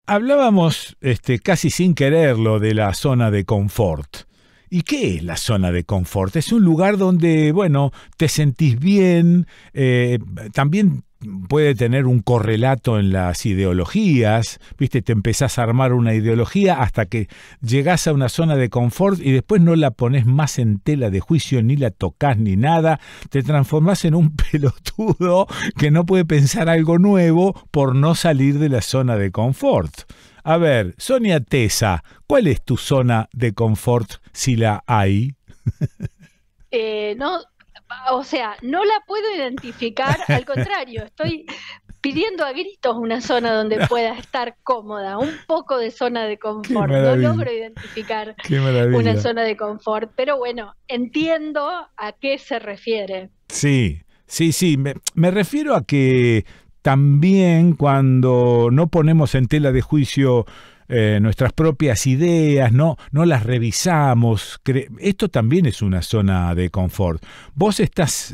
Hablábamos casi sin quererlo de la zona de confort. ¿Y qué es la zona de confort? Es un lugar donde, bueno, te sentís bien, también puede tener un correlato en las ideologías, ¿viste? Te empezás a armar una ideología hasta que llegás a una zona de confort y después no la ponés más en tela de juicio, ni la tocas ni nada, te transformás en un pelotudo que no puede pensar algo nuevo por no salir de la zona de confort. A ver, Sonia Tesa, ¿cuál es tu zona de confort si la hay? No, o sea, no la puedo identificar, al contrario, estoy pidiendo a gritos una zona donde pueda estar cómoda, un poco de zona de Qué confort. No maravilla, logro identificar qué una maravilla. zona de confort, pero bueno, entiendo a qué se refiere. Sí, sí, sí, me refiero a que también cuando no ponemos en tela de juicio nuestras propias ideas, no las revisamos, esto también es una zona de confort. ¿Vos estás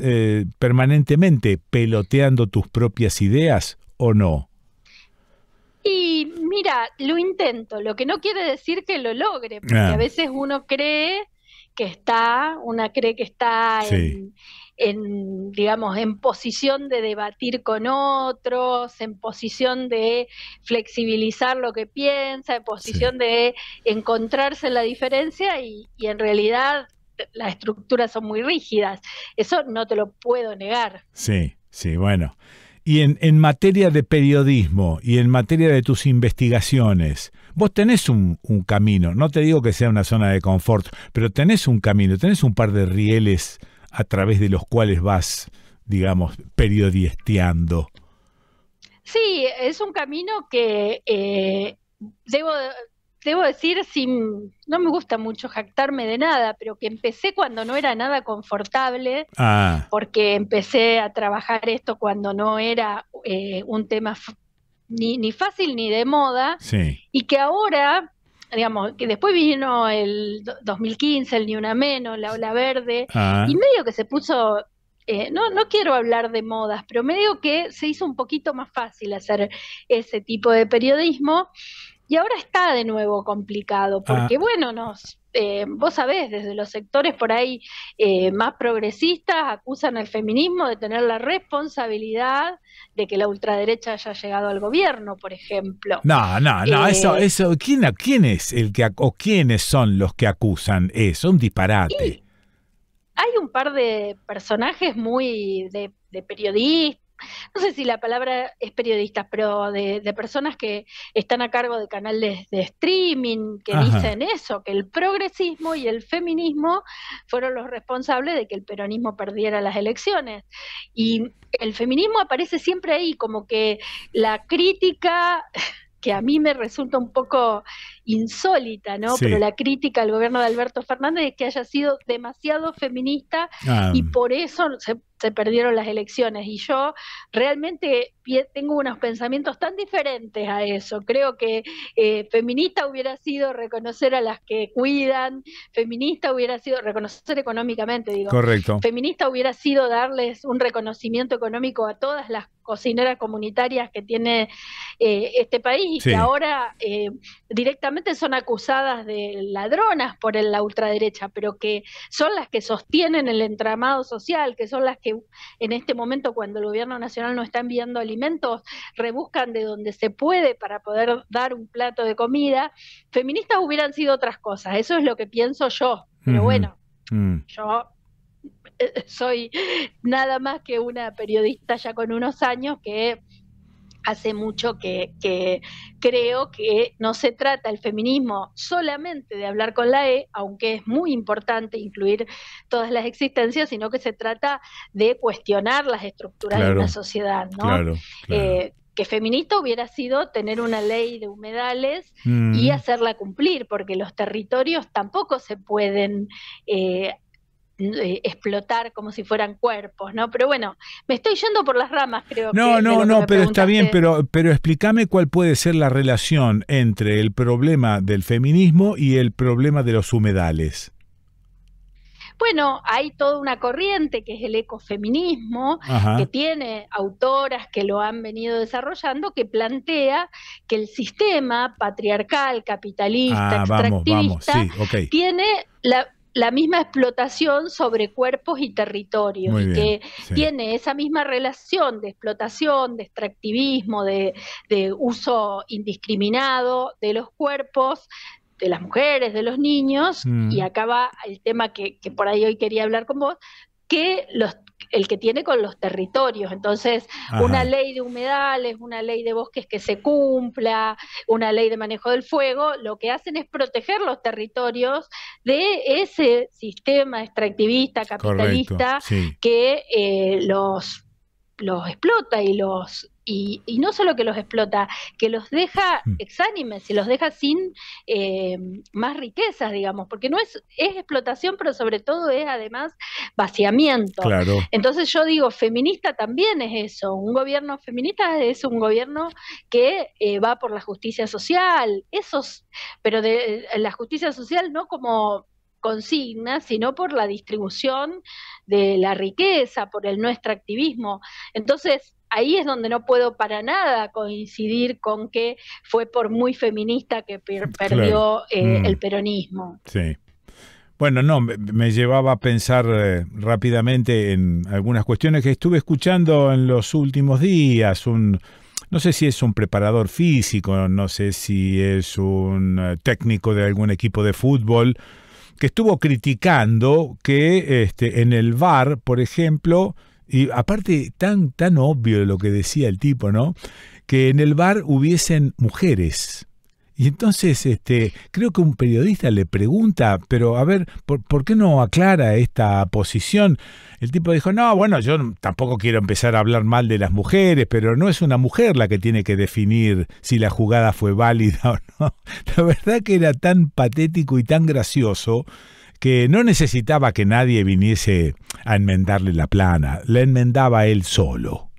permanentemente peloteando tus propias ideas o no? Y mira, lo intento, lo que no quiere decir que lo logre, porque a Ah, veces una cree que está sí, digamos, en posición de debatir con otros, en posición de flexibilizar lo que piensa, en sí, posición de encontrarse en la diferencia y en realidad las estructuras son muy rígidas. Eso no te lo puedo negar. sí, sí, bueno. Y en materia de periodismo y en materia de tus investigaciones, vos tenés un camino, no te digo que sea una zona de confort, pero tenés un camino, tenés un par de rieles a través de los cuales vas, digamos, periodisteando. Sí, es un camino que debo, debo decir, sin, no me gusta mucho jactarme de nada, pero que empecé cuando no era nada confortable, Ah, porque empecé a trabajar esto cuando no era un tema ni fácil ni de moda, sí. y que ahora, digamos, que después vino el 2015, el Ni Una Menos, la Ola Verde, y Ah, medio que se puso, no quiero hablar de modas, pero medio que se hizo un poquito más fácil hacer ese tipo de periodismo, y ahora está de nuevo complicado, ah, porque bueno, vos sabés, desde los sectores por ahí más progresistas acusan al feminismo de tener la responsabilidad de que la ultraderecha haya llegado al gobierno, por ejemplo. no, no, no, Eh, ¿quién es el que, o quiénes son los que acusan eso? Un disparate. y hay un par de personajes muy de periodistas, no sé si la palabra es periodistas, pero de personas que están a cargo de canales de streaming, que Ajá. dicen eso, que el progresismo y el feminismo fueron los responsables de que el peronismo perdiera las elecciones. Y el feminismo aparece siempre ahí, como que la crítica que a mí me resulta un poco insólita, ¿no? Pero Sí. la crítica al gobierno de Alberto Fernández es que haya sido demasiado feminista Ah, y por eso se perdieron las elecciones. Y yo realmente tengo unos pensamientos tan diferentes a eso. Creo que feminista hubiera sido reconocer a las que cuidan, feminista hubiera sido reconocer económicamente, digo, correcto. feminista hubiera sido darles un reconocimiento económico a todas las cocineras comunitarias que tiene este país y que Sí. ahora directamente son acusadas de ladronas por la ultraderecha, pero que son las que sostienen el entramado social, que son las que en este momento, cuando el gobierno nacional no está enviando alimentos, rebuscan de donde se puede para poder dar un plato de comida. Feministas hubieran sido otras cosas, eso es lo que pienso yo, pero Ujú. bueno, Mm. yo soy nada más que una periodista ya con unos años que hace mucho que creo que no se trata el feminismo solamente de hablar con la E, aunque es muy importante incluir todas las existencias, sino que se trata de cuestionar las estructuras de una Claro, sociedad, ¿no? claro, claro. Que feminista hubiera sido tener una ley de humedales y Mm. hacerla cumplir, porque los territorios tampoco se pueden explotar como si fueran cuerpos, ¿no? Pero bueno, me estoy yendo por las ramas, creo No, que de no, lo que no, me pero está bien, preguntaste. pero explícame cuál puede ser la relación entre el problema del feminismo y el problema de los humedales. Bueno, hay toda una corriente que es el ecofeminismo, que Ajá. tiene autoras que lo han venido desarrollando, que plantea que el sistema patriarcal, capitalista, Ah, vamos, extractivista, sí, ok. tiene la misma explotación sobre cuerpos y territorios, Muy y bien, que sí. tiene esa misma relación de explotación, de extractivismo, de uso indiscriminado de los cuerpos de las mujeres, de los niños, y Mm, acá va el tema que por ahí hoy quería hablar con vos, que el que tiene con los territorios. Entonces, una ajá, ley de humedales, una ley de bosques que se cumpla, una ley de manejo del fuego, lo que hacen es proteger los territorios de ese sistema extractivista, correcto, capitalista, sí. que los explota y no solo que los explota, que los deja Mm, exánimes y los deja sin eh, más riquezas, digamos, porque no es explotación, pero sobre todo es además vaciamiento. claro, Entonces yo digo, feminista también es eso, un gobierno feminista es un gobierno que va por la justicia social, esos, pero de la justicia social no como consigna, sino por la distribución de la riqueza, por el no extractivismo. Entonces, ahí es donde no puedo para nada coincidir con que fue por muy feminista que claro. perdió Mm, el peronismo. sí. Bueno, no, me llevaba a pensar rápidamente en algunas cuestiones que estuve escuchando en los últimos días. No sé si es un preparador físico, no sé si es un técnico de algún equipo de fútbol, que estuvo criticando que en el VAR, por ejemplo, y aparte tan obvio lo que decía el tipo, ¿no? Que en el VAR hubiesen mujeres. Y entonces creo que un periodista le pregunta, pero a ver, ¿por qué no aclara esta posición? El tipo dijo, no, bueno, yo tampoco quiero empezar a hablar mal de las mujeres, pero no es una mujer la que tiene que definir si la jugada fue válida o no. La verdad que era tan patético y tan gracioso que no necesitaba que nadie viniese a enmendarle la plana, la enmendaba él solo.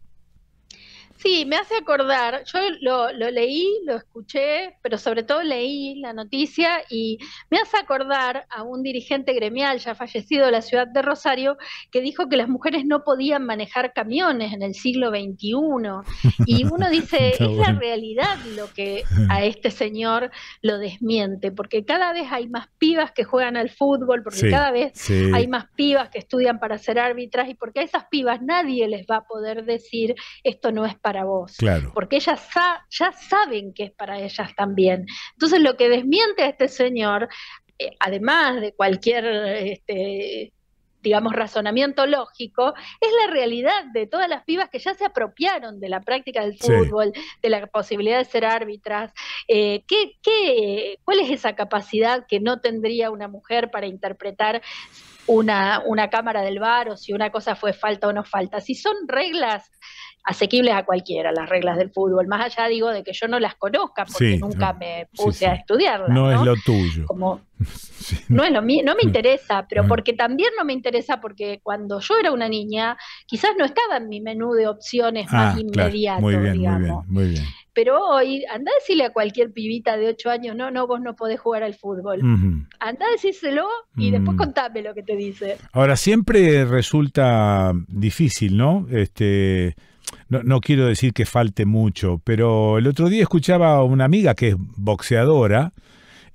Sí, me hace acordar, yo lo leí, lo escuché, pero sobre todo leí la noticia y me hace acordar a un dirigente gremial ya fallecido de la ciudad de Rosario que dijo que las mujeres no podían manejar camiones en el siglo XXI. Y uno dice, Está es la bueno. realidad lo que a este señor lo desmiente, porque cada vez hay más pibas que juegan al fútbol, porque Sí, cada vez hay sí, más pibas que estudian para ser árbitras y porque a esas pibas nadie les va a poder decir esto no es para vos, claro. porque ellas ya saben que es para ellas también. Entonces lo que desmiente a este señor, además de cualquier digamos, razonamiento lógico, es la realidad de todas las pibas que ya se apropiaron de la práctica del Sí, fútbol, de la posibilidad de ser árbitras. ¿Cuál es esa capacidad que no tendría una mujer para interpretar una cámara del VAR o si una cosa fue falta o no falta? Si son reglas asequibles a cualquiera, las reglas del fútbol, más allá digo de que yo no las conozca porque sí, nunca me sí, puse a sí. estudiarlas, No es ¿no? lo tuyo. Como Sí, no es lo mío, no me no. interesa, pero porque también no me interesa porque cuando yo era una niña, quizás no estaba en mi menú de opciones más Ah, claro. Muy inmediato, bien, muy bien, digamos. muy bien. Pero hoy, anda a decirle a cualquier pibita de 8 años, no, no, vos no podés jugar al fútbol. Ujú. Anda a decírselo y después Mm. contame lo que te dice. Ahora, siempre resulta difícil, ¿no? No quiero decir que falte mucho, pero el otro día escuchaba a una amiga que es boxeadora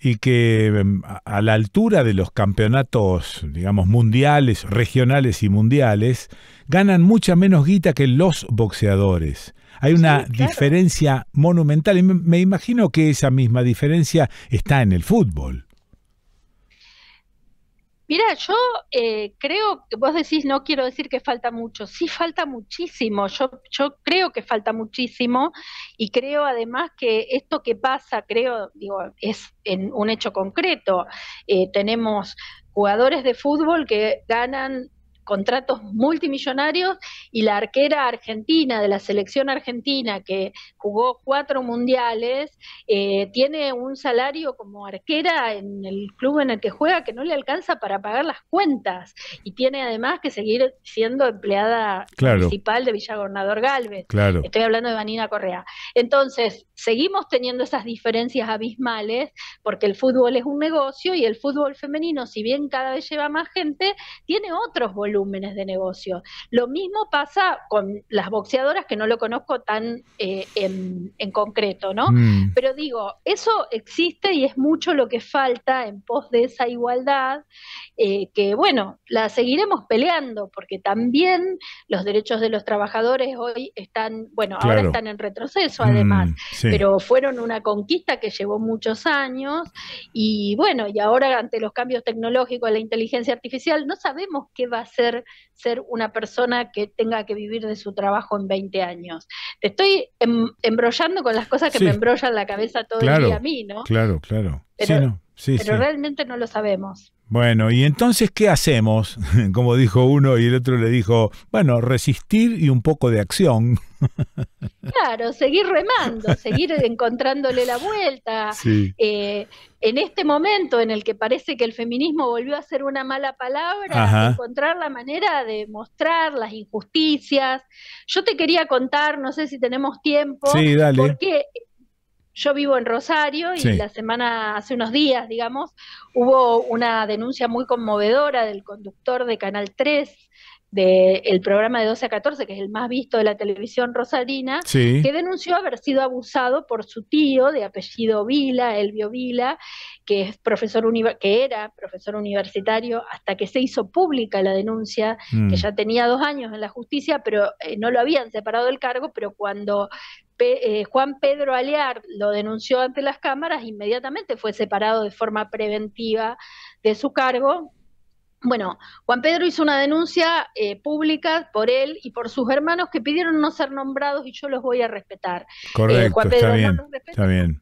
y que a la altura de los campeonatos, digamos, mundiales, regionales y mundiales, ganan mucha menos guita que los boxeadores. Hay una Sí, claro. diferencia monumental y me imagino que esa misma diferencia está en el fútbol. Mira, yo creo que vos decís, no quiero decir que falta mucho, sí falta muchísimo, yo creo que falta muchísimo y creo además que esto que pasa, creo, digo, es en un hecho concreto. Tenemos jugadores de fútbol que ganan contratos multimillonarios, y la arquera argentina de la selección argentina, que jugó 4 mundiales, tiene un salario como arquera en el club en el que juega que no le alcanza para pagar las cuentas, y tiene además que seguir siendo empleada municipal de Villa Gobernador Galvez. Estoy hablando de Vanina Correa. Entonces, seguimos teniendo esas diferencias abismales, porque el fútbol es un negocio, y el fútbol femenino, si bien cada vez lleva más gente, tiene otros volúmenes de negocio. Lo mismo pasa con las boxeadoras, que no lo conozco tan en concreto, ¿no? Pero digo, eso existe y es mucho lo que falta en pos de esa igualdad, que bueno, la seguiremos peleando, porque también los derechos de los trabajadores hoy están, bueno, ahora están en retroceso además, pero fueron una conquista que llevó muchos años, y bueno, y ahora ante los cambios tecnológicos, la inteligencia artificial, no sabemos qué va a ser una persona que tenga que vivir de su trabajo en 20 años. Te estoy embrollando con las cosas que me embrollan la cabeza todo el día a mí, ¿no? Claro. Pero realmente no lo sabemos. Bueno, y entonces, ¿qué hacemos? Como dijo uno y el otro le dijo, bueno, resistir y un poco de acción. Claro, seguir remando, seguir encontrándole la vuelta. En este momento en el que parece que el feminismo volvió a ser una mala palabra, encontrar la manera de mostrar las injusticias. Yo te quería contar, no sé si tenemos tiempo, porque yo vivo en Rosario y hace unos días, digamos, hubo una denuncia muy conmovedora del conductor de Canal 3, del programa de 12 a 14, que es el más visto de la televisión rosarina, que denunció haber sido abusado por su tío, de apellido Vila, Elvio Vila, que era profesor universitario hasta que se hizo pública la denuncia, que ya tenía 2 años en la justicia, pero no lo habían separado del cargo, pero cuando Juan Pedro Alear lo denunció ante las cámaras, inmediatamente fue separado de forma preventiva de su cargo. Bueno, Juan Pedro hizo una denuncia pública por él y por sus hermanos, que pidieron no ser nombrados, y yo los voy a respetar. Correcto, Juan Pedro está bien.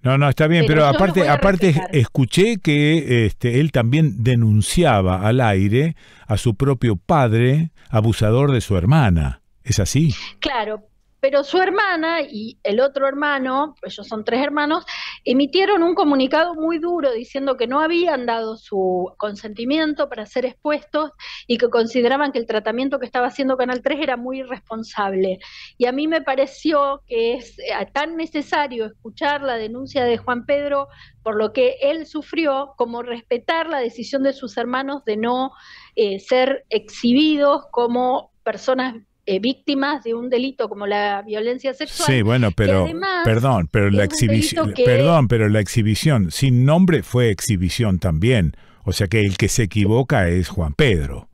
No, está bien, pero aparte escuché que él también denunciaba al aire a su propio padre, abusador de su hermana. ¿Es así? Claro. Pero su hermana y el otro hermano, ellos son 3 hermanos, emitieron un comunicado muy duro diciendo que no habían dado su consentimiento para ser expuestos y que consideraban que el tratamiento que estaba haciendo Canal 3 era muy irresponsable. Y a mí me pareció que es tan necesario escuchar la denuncia de Juan Pedro por lo que él sufrió, como respetar la decisión de sus hermanos de no ser exhibidos como personas víctimas de un delito como la violencia sexual. Sí, bueno, pero pero la exhibición sin nombre fue exhibición también. O sea que el que se equivoca es Juan Pedro.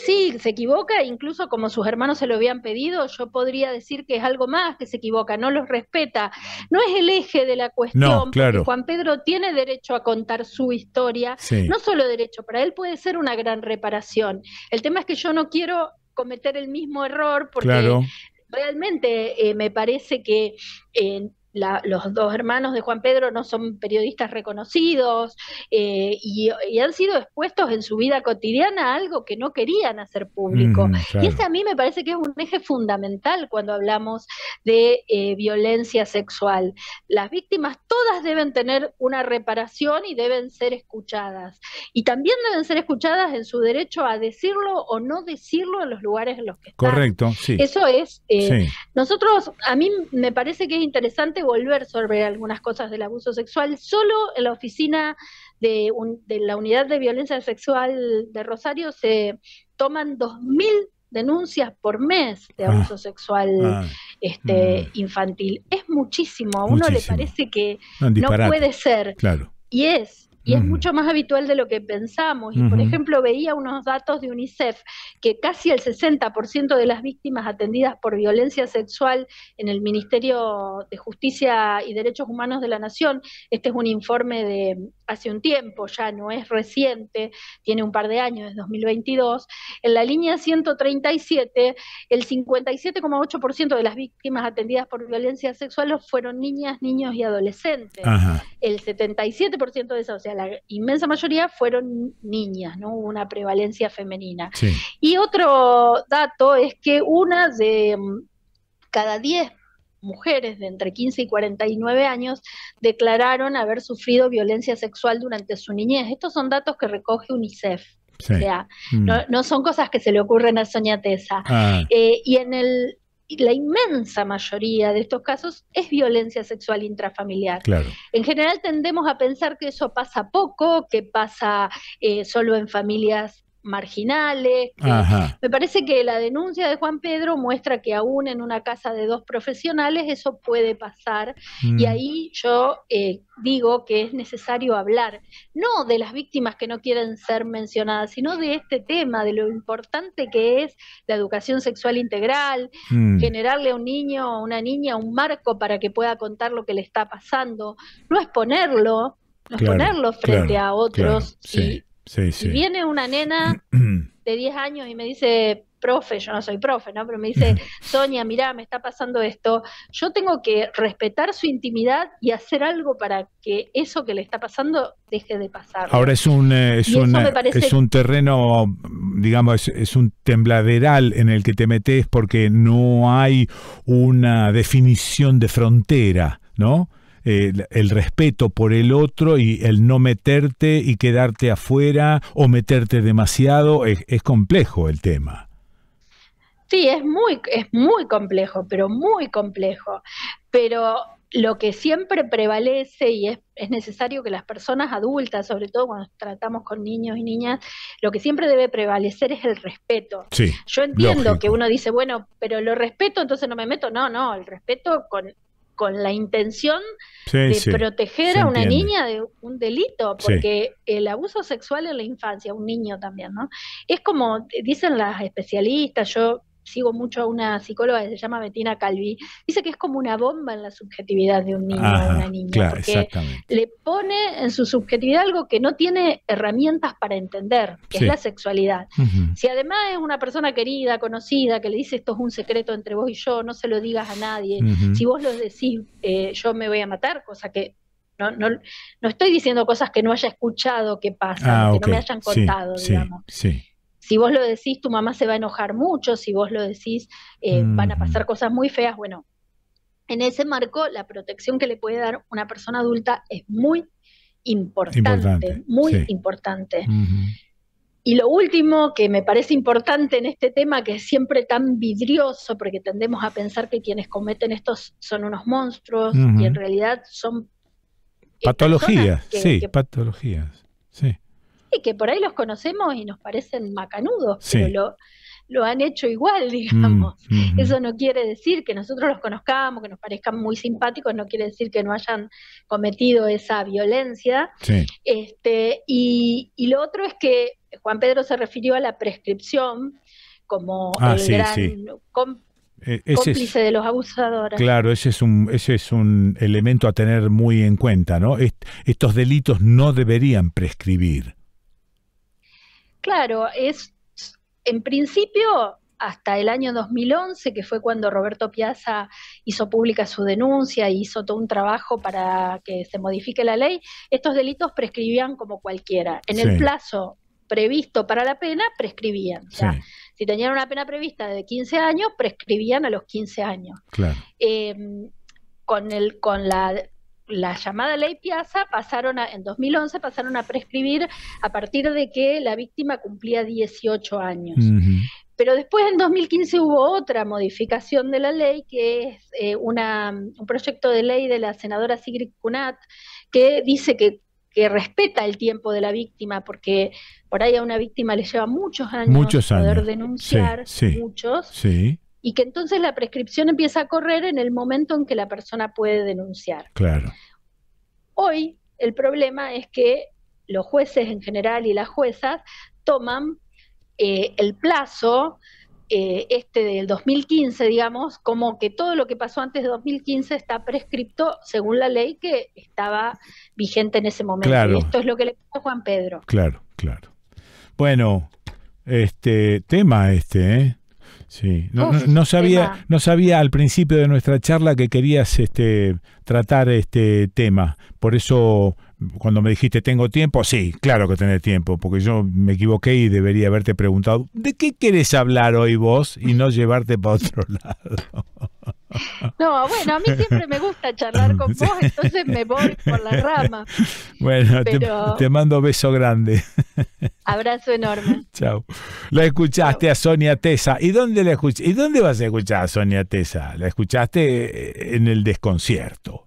Sí, se equivoca, incluso como sus hermanos se lo habían pedido, yo podría decir que es algo más que se equivoca, no los respeta. No es el eje de la cuestión, porque Juan Pedro tiene derecho a contar su historia, no solo derecho, para él puede ser una gran reparación. El tema es que yo no quiero cometer el mismo error, porque realmente me parece que los 2 hermanos de Juan Pedro no son periodistas reconocidos, y han sido expuestos en su vida cotidiana a algo que no querían hacer público. Y ese a mí me parece que es un eje fundamental cuando hablamos de violencia sexual. Las víctimas todas deben tener una reparación y deben ser escuchadas. Y también deben ser escuchadas en su derecho a decirlo o no decirlo en los lugares en los que están. Correcto, sí. Eso es, nosotros, a mí me parece que es interesante volver sobre algunas cosas del abuso sexual. Solo en la oficina de la unidad de violencia sexual de Rosario se toman 2000 denuncias por mes de abuso sexual infantil. Es muchísimo. A uno le parece que no puede ser. Y es mucho más habitual de lo que pensamos. Y, por ejemplo, veía unos datos de UNICEF que casi el 60% de las víctimas atendidas por violencia sexual en el Ministerio de Justicia y Derechos Humanos de la Nación, este es un informe de hace un tiempo, ya no es reciente, tiene un par de años, es 2022, en la línea 137, el 57,8% de las víctimas atendidas por violencia sexual fueron niñas, niños y adolescentes. El 77% de esas, o sea, la inmensa mayoría fueron niñas, ¿no? Hubo una prevalencia femenina. Sí. Y otro dato es que una de cada 10 mujeres de entre 15 y 49 años declararon haber sufrido violencia sexual durante su niñez. Estos son datos que recoge UNICEF. Sí. O sea, no son cosas que se le ocurren a Sonia Tesa. Ah. Y la inmensa mayoría de estos casos es violencia sexual intrafamiliar. Claro. En general tendemos a pensar que eso pasa poco, que pasa solo en familias marginales. Me parece que la denuncia de Juan Pedro muestra que aún en una casa de 2 profesionales eso puede pasar, y ahí yo digo que es necesario hablar, no de las víctimas que no quieren ser mencionadas, sino de este tema, de lo importante que es la educación sexual integral, generarle a un niño o a una niña un marco para que pueda contar lo que le está pasando, no exponerlo, frente a otros. Sí. Si viene una nena de 10 años y me dice, profe, yo no soy profe, ¿no? Pero me dice, Sonia, mirá, me está pasando esto, yo tengo que respetar su intimidad y hacer algo para que eso que le está pasando deje de pasar. Ahora es un terreno, digamos, es un tembladeral en el que te metes porque no hay una definición de frontera, ¿no? El respeto por el otro y el no meterte y quedarte afuera o meterte demasiado, es complejo el tema. Sí, es muy complejo, pero muy complejo. Pero lo que siempre prevalece y es necesario que las personas adultas, sobre todo cuando tratamos con niños y niñas, lo que siempre debe prevalecer es el respeto. Sí, yo entiendo lógico. Que uno dice, bueno, pero lo respeto, entonces no me meto. No, el respeto con la intención de proteger a una niña de un delito, porque el abuso sexual en la infancia, un niño también, ¿no? Es como dicen las especialistas, yo sigo mucho a una psicóloga que se llama Bettina Calvi, dice que es como una bomba en la subjetividad de un niño o una niña, claro, porque le pone en su subjetividad algo que no tiene herramientas para entender, que es la sexualidad. Si además es una persona querida, conocida, que le dice esto es un secreto entre vos y yo, no se lo digas a nadie, si vos lo decís, yo me voy a matar, cosa que no estoy diciendo cosas que no haya escuchado que pasan, que no me hayan contado, digamos. Si vos lo decís, tu mamá se va a enojar mucho, si vos lo decís, van a pasar cosas muy feas. Bueno, en ese marco, la protección que le puede dar una persona adulta es muy importante. Muy importante. Y lo último que me parece importante en este tema, que es siempre tan vidrioso, porque tendemos a pensar que quienes cometen estos son unos monstruos, y en realidad son patologías, patologías, y que por ahí los conocemos y nos parecen macanudos, pero lo han hecho igual, digamos. Eso no quiere decir que nosotros los conozcamos, que nos parezcan muy simpáticos, no quiere decir que no hayan cometido esa violencia. Y lo otro es que Juan Pedro se refirió a la prescripción como el gran cómplice de los abusadores. Claro, ese es un elemento a tener muy en cuenta, ¿no? Estos delitos no deberían prescribir. Claro, en principio hasta el año 2011, que fue cuando Roberto Piazza hizo pública su denuncia y hizo todo un trabajo para que se modifique la ley, estos delitos prescribían como cualquiera. En el plazo previsto para la pena, prescribían. O sea, si tenían una pena prevista de 15 años, prescribían a los 15 años. Claro. Con la llamada ley Piazza en 2011 pasaron a prescribir a partir de que la víctima cumplía 18 años. Pero después en 2015 hubo otra modificación de la ley, que es un proyecto de ley de la senadora Sigrid Kunat, que dice que respeta el tiempo de la víctima, porque por ahí a una víctima le lleva muchos años poder denunciar, muchos, y que entonces la prescripción empieza a correr en el momento en que la persona puede denunciar. Claro. Hoy el problema es que los jueces en general y las juezas toman el plazo del 2015, digamos, como que todo lo que pasó antes de 2015 está prescripto según la ley que estaba vigente en ese momento. Claro. Y esto es lo que le pasó a Juan Pedro. Claro. Bueno, tema Sí, no sabía al principio de nuestra charla que querías tratar este tema. Por eso, cuando me dijiste tengo tiempo, sí, claro que tenés tiempo, porque yo me equivoqué y debería haberte preguntado, ¿de qué querés hablar hoy vos? Y no llevarte para otro lado. No, bueno, a mí siempre me gusta charlar con vos, entonces me voy por la rama. Bueno, te mando beso grande. Abrazo enorme. Chao. La escuchaste a Sonia Tesa. ¿Y dónde la escuchaste? ¿Y dónde vas a escuchar a Sonia Tesa? La escuchaste en el Desconcierto.